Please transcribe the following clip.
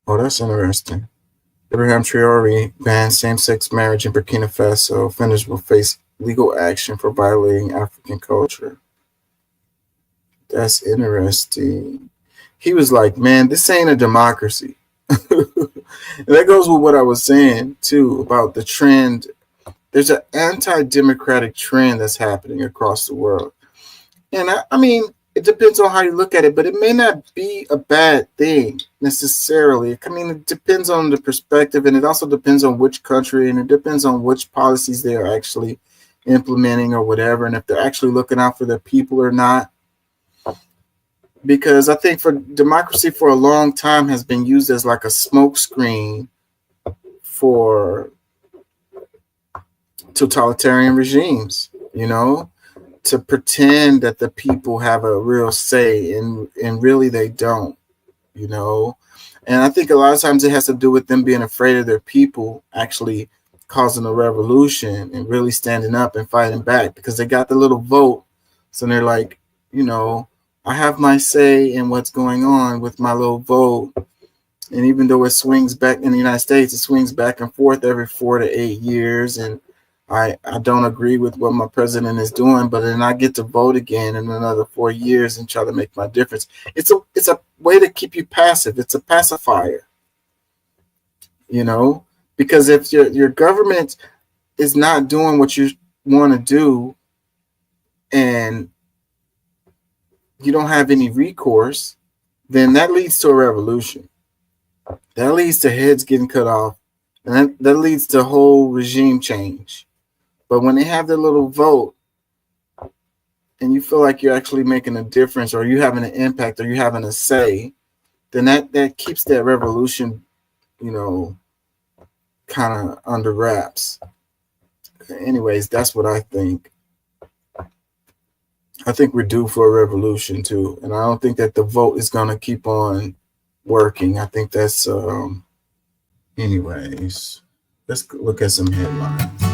Oh, that's interesting. Ibrahim Traore bans same-sex marriage in Burkina Faso. Offenders will face legal action for violating African culture. That's interesting. He was like, man, this ain't a democracy. And that goes with what I was saying, too, about the trend. There's an anti-democratic trend that's happening across the world. And I mean, it depends on how you look at it, but it may not be a bad thing necessarily. I mean, it depends on the perspective, and it also depends on which country, and it depends on which policies they are actually implementing or whatever, and if they're actually looking out for their people or not. Because I think for democracy for a long time has been used as like a smokescreen for totalitarian regimes, to pretend that the people have a real say, and really they don't, And I think a lot of times it has to do with them being afraid of their people actually causing a revolution and really standing up and fighting back because they got the little vote. So they're like, I have my say in what's going on with my little vote. And even though it swings back in the United States, it swings back and forth every 4 to 8 years. And I don't agree with what my president is doing, but then I get to vote again in another 4 years and try to make my difference. It's a way to keep you passive. It's a pacifier, because if your government is not doing what you want to do and you don't have any recourse, then that leads to a revolution. That leads to heads getting cut off, and that leads to whole regime change. But when they have their little vote and you feel like you're actually making a difference or you having an impact or you having a say, then that keeps that revolution, kind of under wraps. Anyways, that's what I think. I think we're due for a revolution too. And I don't think that the vote is going to keep on working. I think that's, anyways, let's look at some headlines.